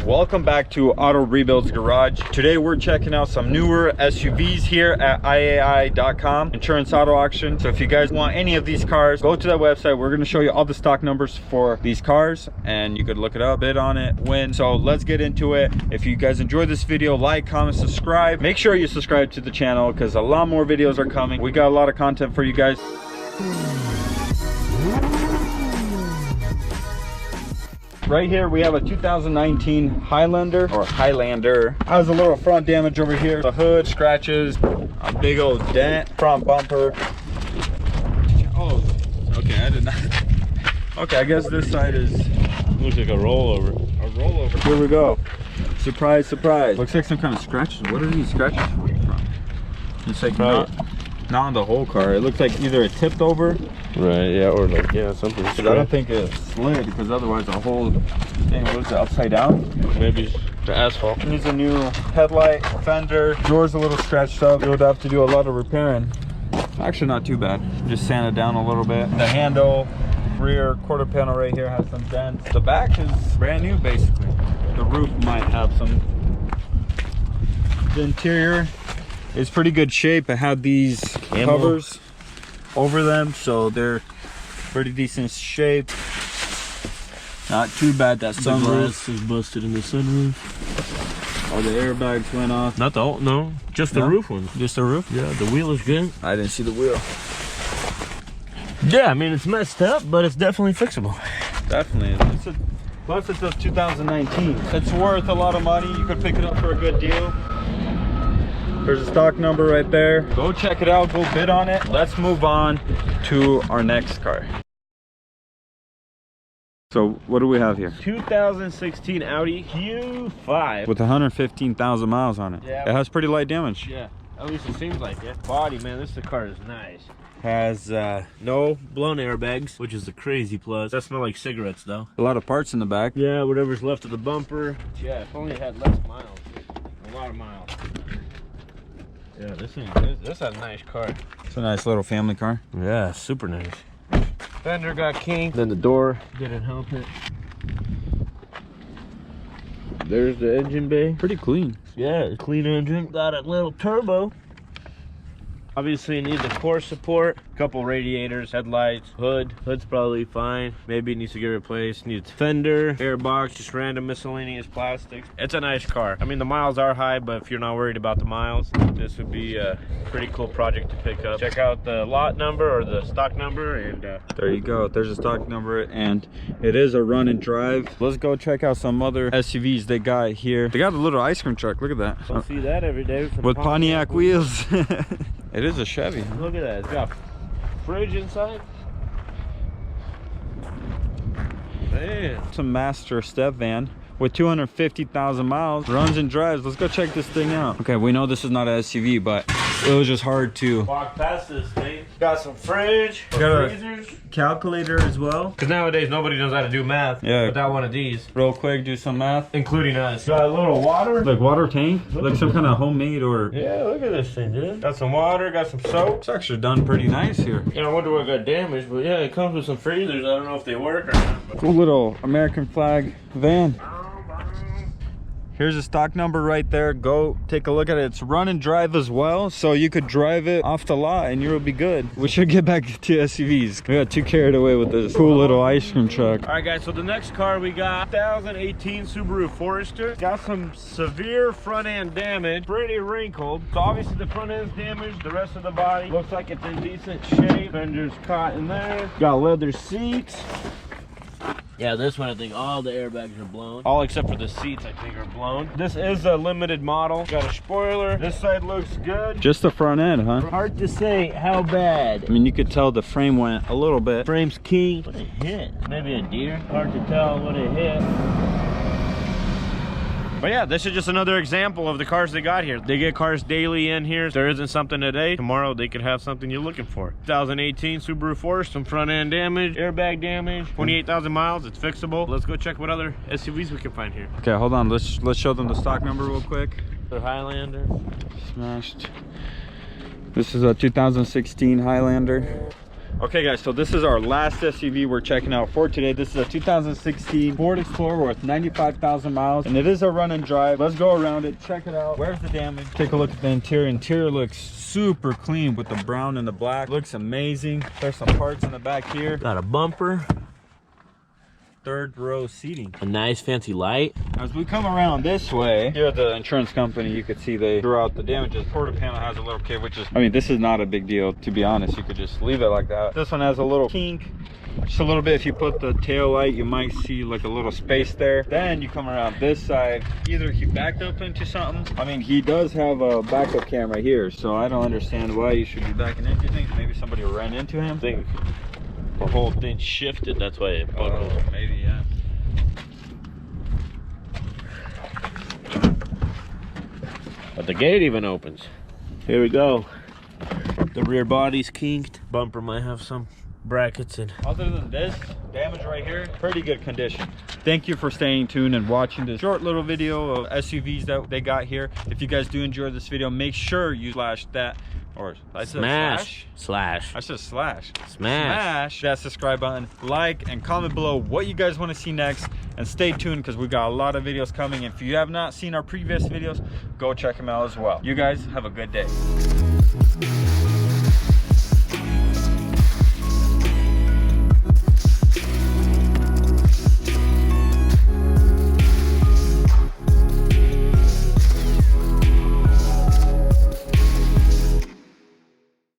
Welcome back to Auto Rebuilds Garage. Today we're checking out some newer SUVs here at iaai.com, insurance auto auction. So if you guys want any of these cars, go to that website. We're going to show you all the stock numbers for these cars and you could look it up, bid on it, win. So let's get into it. If you guys enjoyed this video, like, comment, subscribe. Make sure you subscribe to the channel because a lot more videos are coming. We got a lot of content for you guys. Right here we have a 2019 Highlander or Highlander. Has a little front damage over here. The hood scratches, a big old dent, front bumper. Oh, okay, I did not. Okay, I guess this side is looks like a rollover. A rollover. Here we go. Surprise, surprise. Looks like some kind of scratches. What are these scratches from? It's like not on the whole car. It looks like either it tipped over. Right, yeah, or like, yeah, something. I don't think it slid because otherwise the whole thing was upside down. Maybe the asphalt. Needs a new headlight, fender. Door's a little scratched up. You would have to do a lot of repairing. Actually, not too bad. Just sand it down a little bit. The handle, rear quarter panel right here has some dents. The back is brand new basically. The roof might have some. The interior is pretty good shape. It had these covers over them, so they're pretty decent shape. Not too bad. That sunroof is busted in the sunroof. All the airbags went off. Not the no, just the roof one. Just the roof? Yeah, the wheel is good. I didn't see the wheel. Yeah, I mean it's messed up, but it's definitely fixable. Definitely. Plus it's a 2019. It's worth a lot of money. You could pick it up for a good deal. There's a stock number right there. Go check it out, go bid on it. Let's move on to our next car. So what do we have here? 2016 Audi Q5 with 115,000 miles on it. Yeah. It has pretty light damage. Yeah, at least it seems like it. Body, man, this car is nice. Has no blown airbags, which is a crazy plus. That smell like cigarettes though. A lot of parts in the back. Yeah, whatever's left of the bumper. Yeah, if only it had less miles. A lot of miles. Yeah, this is a nice car. It's a nice little family car. Yeah, super nice. Fender got kinked. Then the door didn't help it. There's the engine bay. Pretty clean. Yeah, clean engine. Got a little turbo. Obviously it needs the core support, a couple radiators, headlights, hood's probably fine, maybe it needs to get replaced, needs fender, airbox, just random miscellaneous plastics. It's a nice car. I mean the miles are high, but if you're not worried about the miles, this would be a pretty cool project to pick up. Check out the lot number or the stock number and there you go. There's a stock number and it is a run and drive. Let's go check out some other SUVs they got here. They got a little ice cream truck, look at that. Don't see that every day. With Pontiac wheels. It is a Chevy. Huh? Look at that. It's got fridge inside. Man. It's a master step van with 250,000 miles. Runs and drives. Let's go check this thing out. Okay, we know this is not an SUV, but it was just hard to walk past this thing. Got some fridge, got freezers, calculator as well. Because nowadays nobody knows how to do math without one of these. Real quick, do some math. Including us. Got a little water. Like water tank? Like some kind of homemade or... Yeah, look at this thing, dude. Got some water, got some soap. It's actually done pretty nice here. Yeah, I wonder what got damaged, but yeah, it comes with some freezers. I don't know if they work or not. But... Cool little American flag van. Here's a stock number right there. Go take a look at it. It's run and drive as well, so you could drive it off the lot and you'll be good. We should get back to SUVs. We got too carried away with this cool little ice cream truck. All right, guys, so the next car we got 2018 Subaru Forester. Got some severe front end damage, pretty wrinkled. So obviously the front end's damaged, the rest of the body looks like it's in decent shape. Fender's caught in there. Got leather seats. Yeah, this one I think all the airbags are blown. All except for the seats I think are blown. This is a limited model. Got a spoiler. This side looks good. Just the front end, huh? Hard to say how bad. I mean, you could tell the frame went a little bit. Frame's key. What it hit? Maybe a deer? Hard to tell what it hit. But yeah, this is just another example of the cars they got here. They get cars daily in here. If there isn't something today, tomorrow they could have something you're looking for. 2018 Subaru Forester, some front end damage, airbag damage, 28,000 miles, it's fixable. Let's go check what other SUVs we can find here. Okay, hold on, let's show them the stock number real quick. The Highlander. Smashed. This is a 2016 Highlander. Okay guys, so this is our last SUV we're checking out for today. This is a 2016 Ford Explorer with 95,000 miles, and it is a run and drive. Let's go around it, check it out. Where's the damage? Take a look at the interior. Interior looks super clean with the brown and the black. Looks amazing. There's some parts in the back here. Got a bumper. Third row seating. A nice fancy light. As we come around this way, here at the insurance company, you could see they threw out the damages. Quarter panel has a little kit, which is, I mean, this is not a big deal, to be honest. You could just leave it like that. This one has a little kink, just a little bit. If you put the tail light, you might see like a little space there. Then you come around this side, either he backed up into something. I mean, he does have a backup camera here, so I don't understand why you should be backing into things. Maybe somebody ran into him. I think the whole thing shifted, that's why it buckled. Oh, maybe, yeah. But the gate even opens. Here we go. The rear body's kinked. Bumper might have some brackets in. Other than this damage right here, pretty good condition. Thank you for staying tuned and watching this short little video of SUVs that they got here. If you guys do enjoy this video, make sure you slash that, or I said Slash. I said slash. Smash that subscribe button, like, and comment below what you guys want to see next, and stay tuned because we got a lot of videos coming. If you have not seen our previous videos, go check them out as well. You guys have a good day.